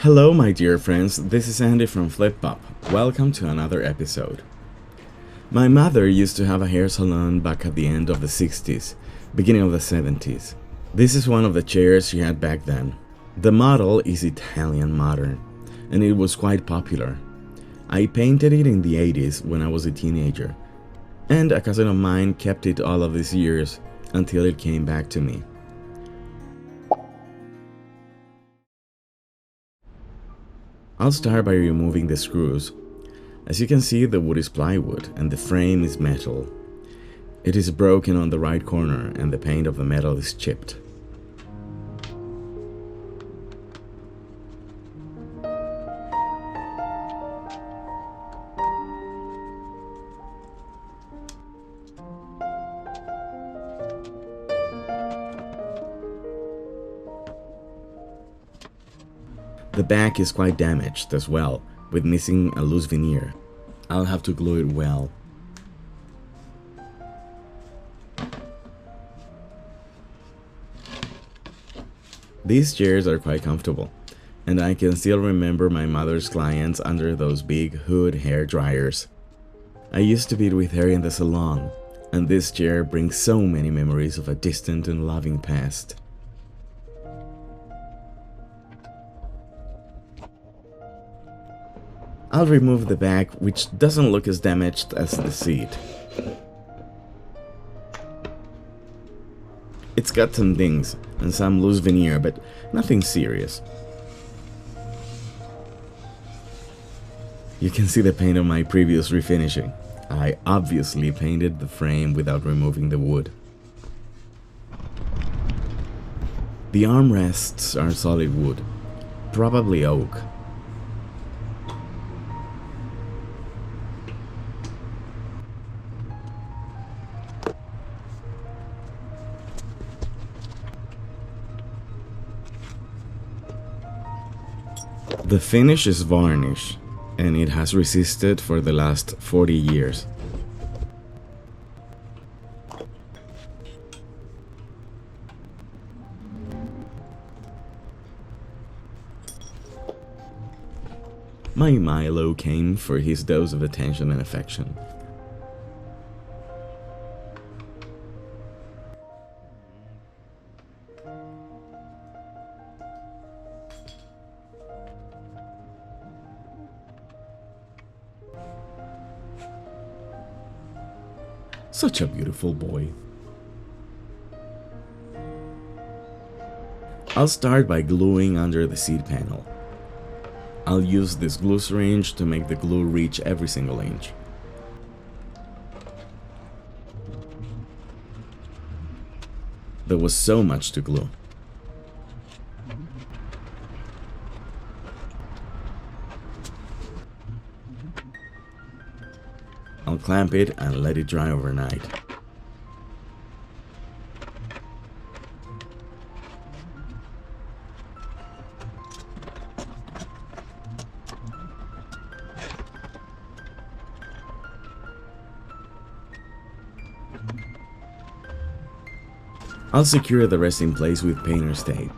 Hello my dear friends, this is Andy from Flipop. Welcome to another episode. My mother used to have a hair salon back at the end of the 60s, beginning of the 70s. This is one of the chairs she had back then. The model is Italian modern, and it was quite popular. I painted it in the 80s when I was a teenager, and a cousin of mine kept it all of these years until it came back to me. I'll start by removing the screws. As you can see, the wood is plywood and the frame is metal. It is broken on the right corner and the paint of the metal is chipped. The back is quite damaged as well, with missing a loose veneer. I'll have to glue it well. These chairs are quite comfortable, and I can still remember my mother's clients under those big hood hair dryers. I used to be with her in the salon, and this chair brings so many memories of a distant and loving past. I'll remove the back, which doesn't look as damaged as the seat. It's got some dings and some loose veneer, but nothing serious. You can see the paint on my previous refinishing. I obviously painted the frame without removing the wood. The armrests are solid wood, probably oak. The finish is varnish, and it has resisted for the last 40 years. My Milo came for his dose of attention and affection. Such a beautiful boy. I'll start by gluing under the seat panel. I'll use this glue syringe to make the glue reach every single inch. There was so much to glue. I'll clamp it and let it dry overnight. I'll secure the rest in place with painter's tape.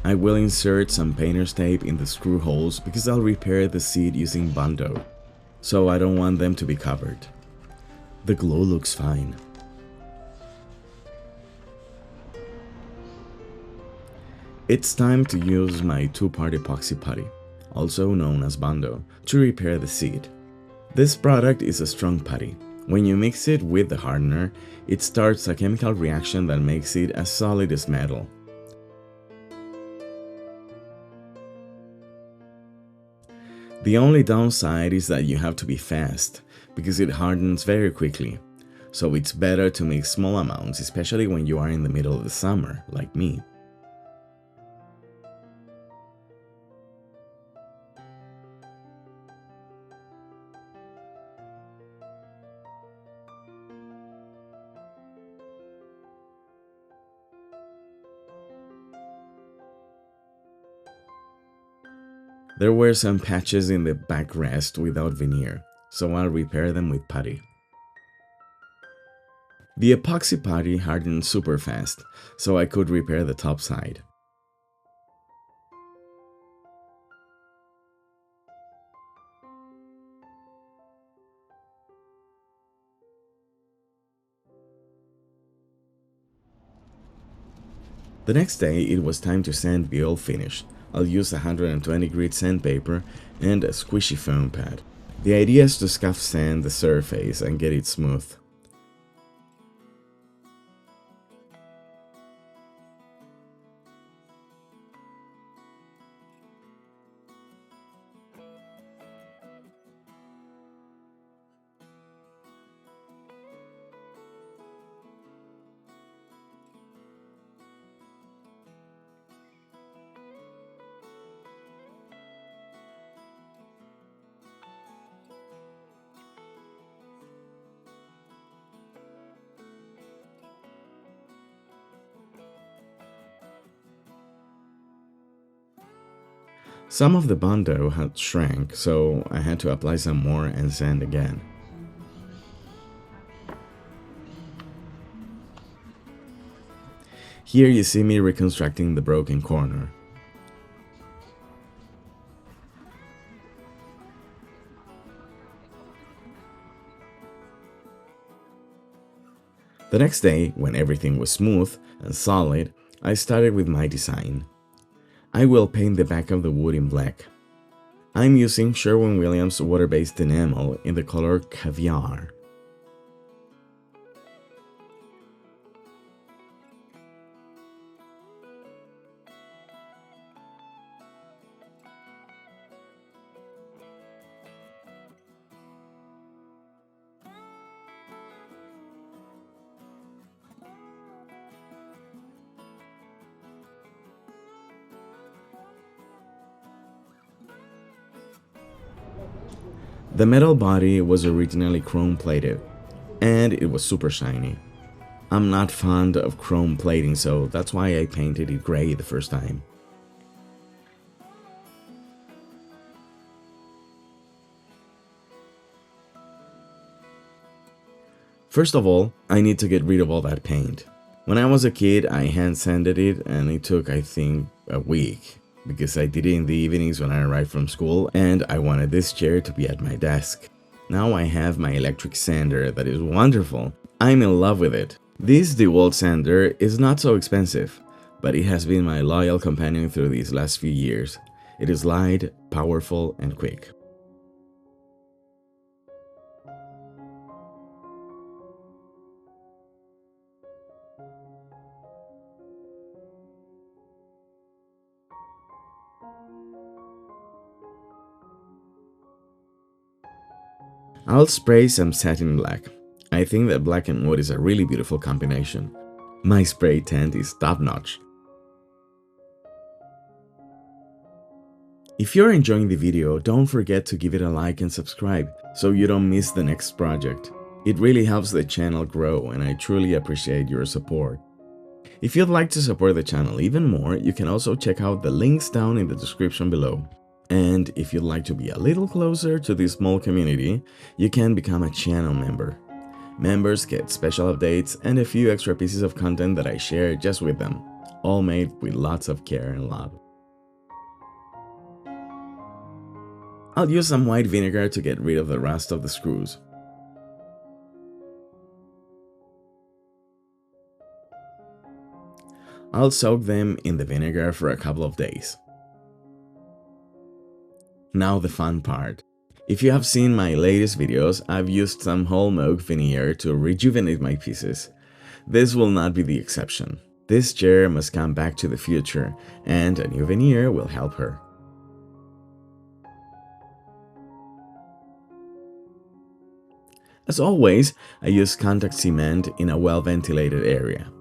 I will insert some painter's tape in the screw holes because I'll repair the seat using Bondo, so I don't want them to be covered. The glue looks fine. It's time to use my two-part epoxy putty, also known as Bondo, to repair the seat. This product is a strong putty. When you mix it with the hardener, it starts a chemical reaction that makes it as solid as metal. The only downside is that you have to be fast, because it hardens very quickly, so it's better to mix small amounts, especially when you are in the middle of the summer, like me. There were some patches in the backrest without veneer, so I'll repair them with putty. The epoxy putty hardened super fast, so I could repair the top side. The next day it was time to sand the old finish. I'll use 120 grit sandpaper and a squishy foam pad. The idea is to scuff sand the surface and get it smooth. Some of the Bondo had shrank, so I had to apply some more and sand again. Here you see me reconstructing the broken corner. The next day, when everything was smooth and solid, I started with my design. I will paint the back of the wood in black. I'm using Sherwin-Williams water-based enamel in the color Caviar. The metal body was originally chrome plated, and it was super shiny. I'm not fond of chrome plating, so that's why I painted it gray the first time. First of all, I need to get rid of all that paint. When I was a kid, I hand sanded it and it took, I think, a week, because I did it in the evenings when I arrived from school and I wanted this chair to be at my desk. Now I have my electric sander that is wonderful. I'm in love with it. This DeWalt sander is not so expensive, but it has been my loyal companion through these last few years. It is light, powerful, and quick. I'll spray some satin black. I think that black and wood is a really beautiful combination. My spray tent is top-notch. If you're enjoying the video, don't forget to give it a like and subscribe so you don't miss the next project. It really helps the channel grow and I truly appreciate your support. If you'd like to support the channel even more, you can also check out the links down in the description below. And if you'd like to be a little closer to this small community, you can become a channel member. Members get special updates and a few extra pieces of content that I share just with them, all made with lots of care and love. I'll use some white vinegar to get rid of the rust of the screws. I'll soak them in the vinegar for a couple of days. Now the fun part. If you have seen my latest videos, I've used some Holm oak veneer to rejuvenate my pieces. This will not be the exception. This chair must come back to the future, and a new veneer will help her. As always, I use contact cement in a well-ventilated area.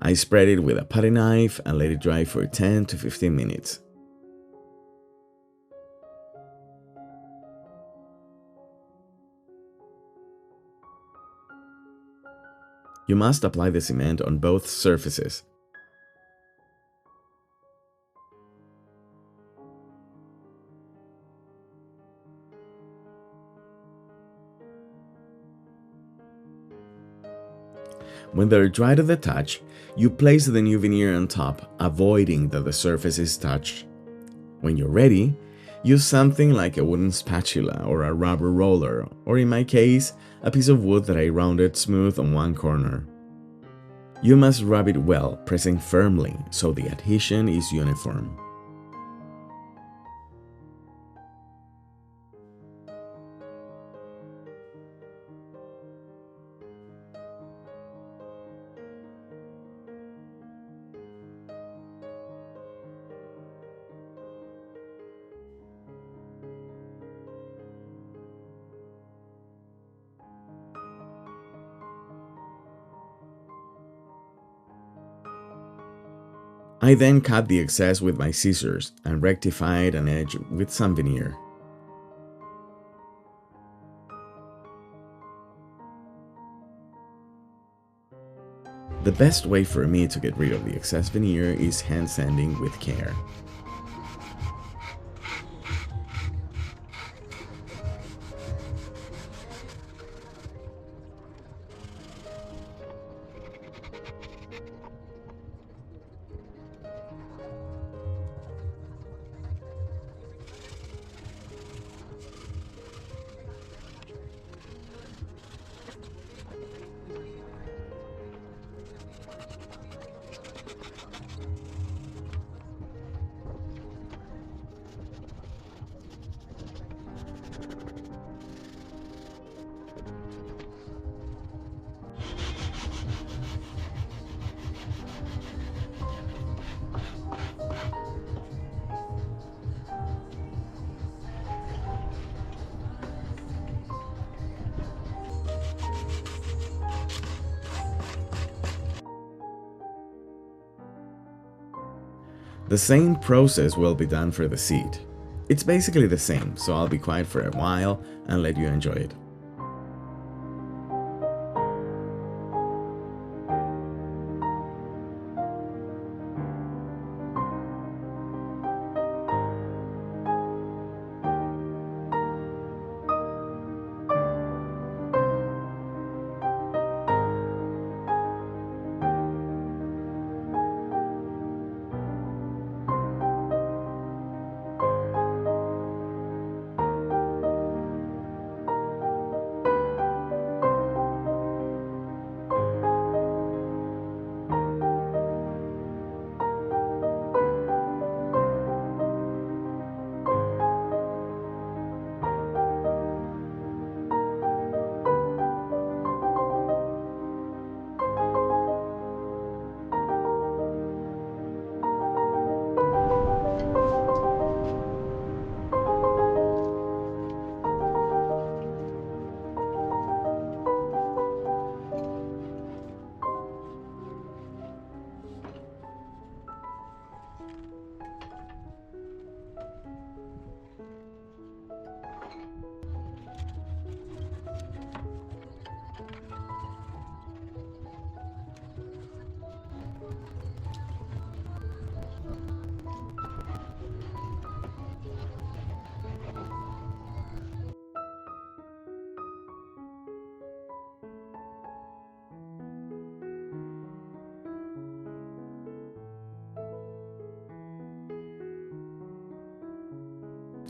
I spread it with a putty knife and let it dry for 10 to 15 minutes. You must apply the cement on both surfaces. When they're dry to the touch, you place the new veneer on top, avoiding that the surface is touched. When you're ready, use something like a wooden spatula or a rubber roller, or in my case, a piece of wood that I rounded smooth on one corner. You must rub it well, pressing firmly so the adhesion is uniform. I then cut the excess with my scissors and rectified an edge with some veneer. The best way for me to get rid of the excess veneer is hand sanding with care. The same process will be done for the seat. It's basically the same, so I'll be quiet for a while and let you enjoy it.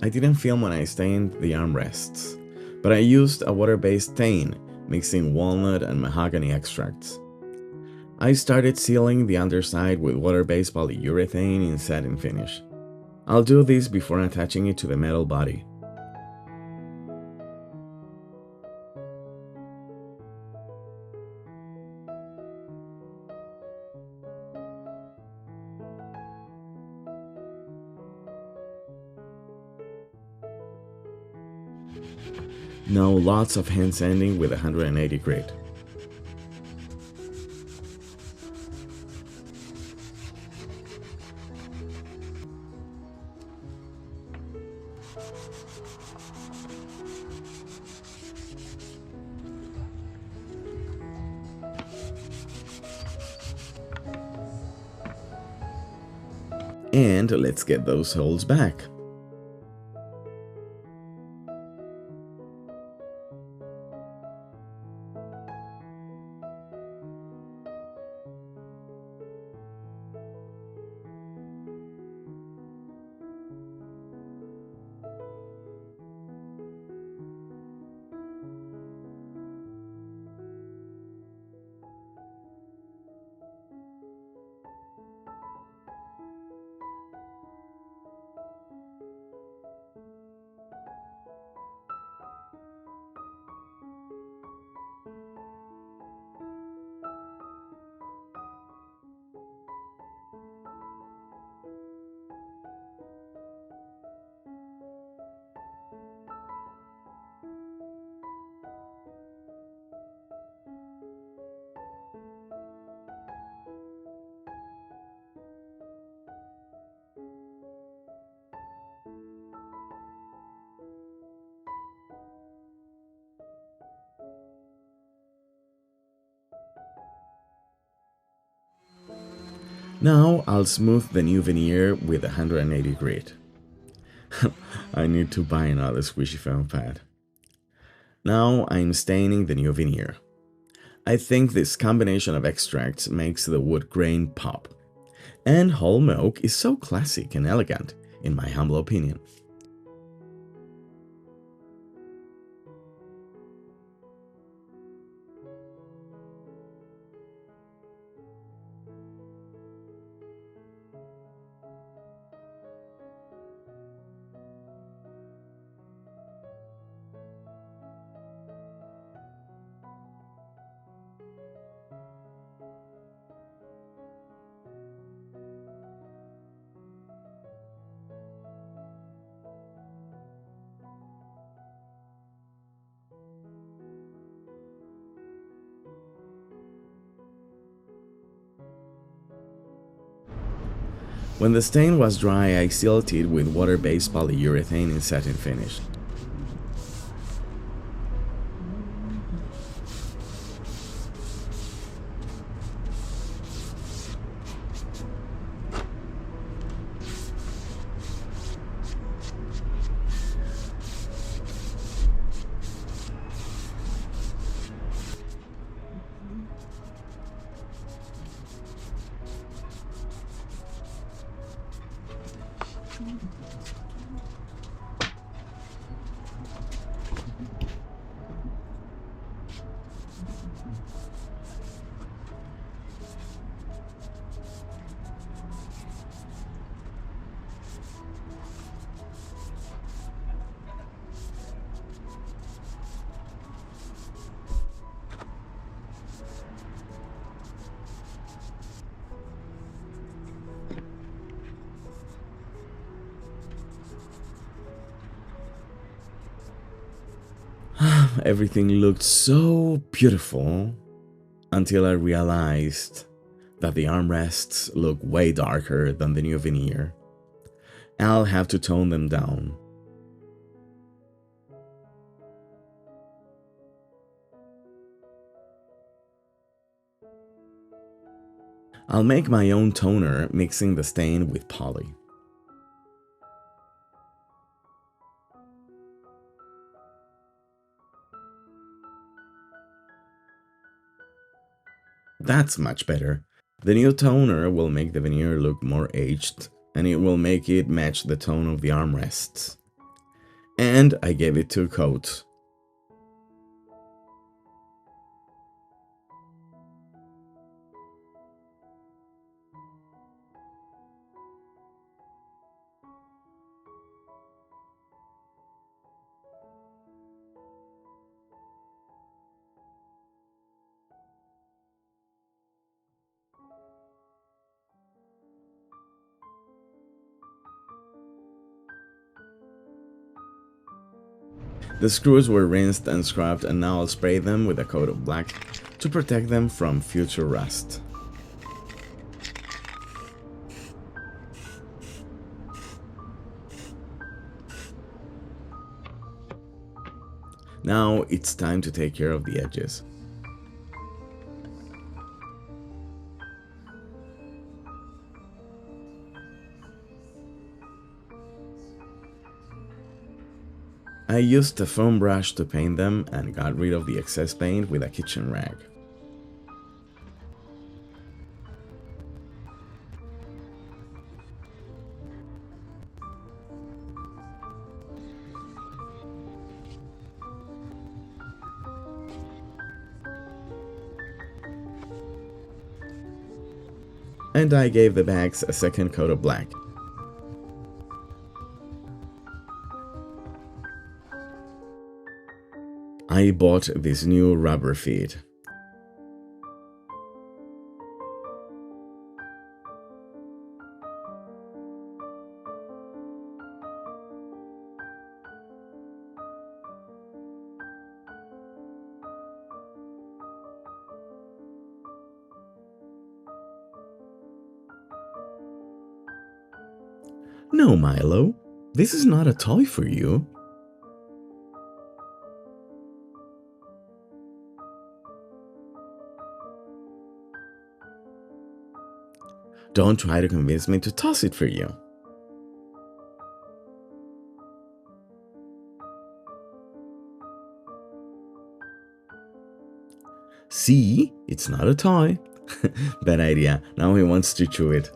I didn't film when I stained the armrests, but I used a water-based stain, mixing walnut and mahogany extracts. I started sealing the underside with water-based polyurethane in satin finish. I'll do this before attaching it to the metal body. Now lots of hand sanding with 180 grit. And let's get those holes back. Now I'll smooth the new veneer with 180 grit. I need to buy another squishy foam pad. Now I'm staining the new veneer. I think this combination of extracts makes the wood grain pop. And Holm oak is so classic and elegant, in my humble opinion. When the stain was dry, I sealed it with water-based polyurethane in satin finish. Everything looked so beautiful until I realized that the armrests look way darker than the new veneer. I'll have to tone them down. I'll make my own toner mixing the stain with poly. That's much better. The new toner will make the veneer look more aged, and it will make it match the tone of the armrests. And I gave it 2 coats. The screws were rinsed and scrubbed, and now I'll spray them with a coat of black to protect them from future rust. Now it's time to take care of the edges. I used a foam brush to paint them and got rid of the excess paint with a kitchen rag. And I gave the bags a second coat of black. I bought this new rubber feed. No, Milo, this is not a toy for you. Don't try to convince me to toss it for you. See? It's not a toy. Bad idea. Now he wants to chew it.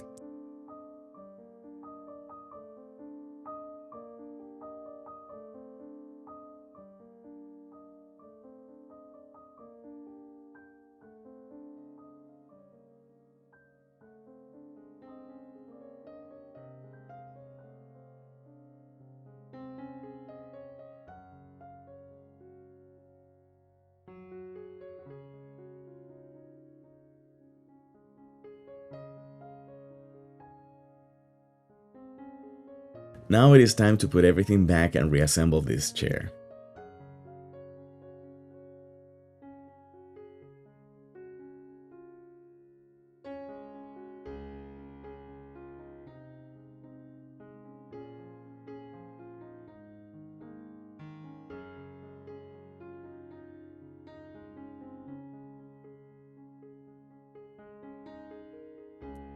Now it is time to put everything back and reassemble this chair.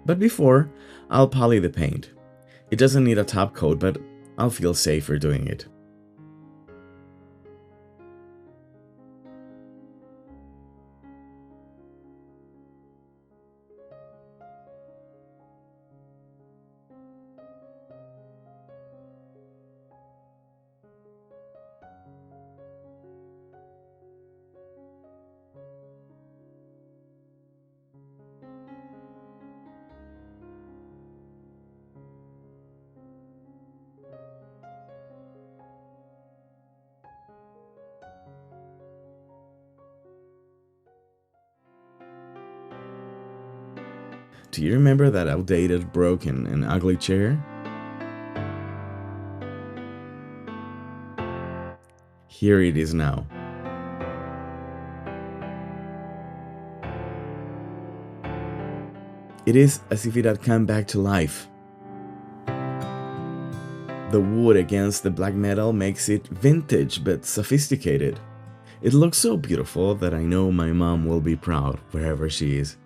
But before, I'll poly the paint. It doesn't need a top coat, but I'll feel safer doing it. Do you remember that outdated, broken, and ugly chair? Here it is now. It is as if it had come back to life. The wood against the black metal makes it vintage but sophisticated. It looks so beautiful that I know my mom will be proud wherever she is.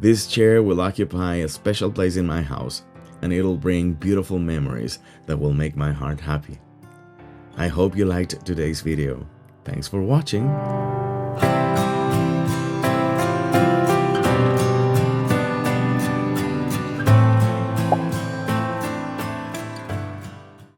This chair will occupy a special place in my house, and it'll bring beautiful memories that will make my heart happy. I hope you liked today's video. Thanks for watching.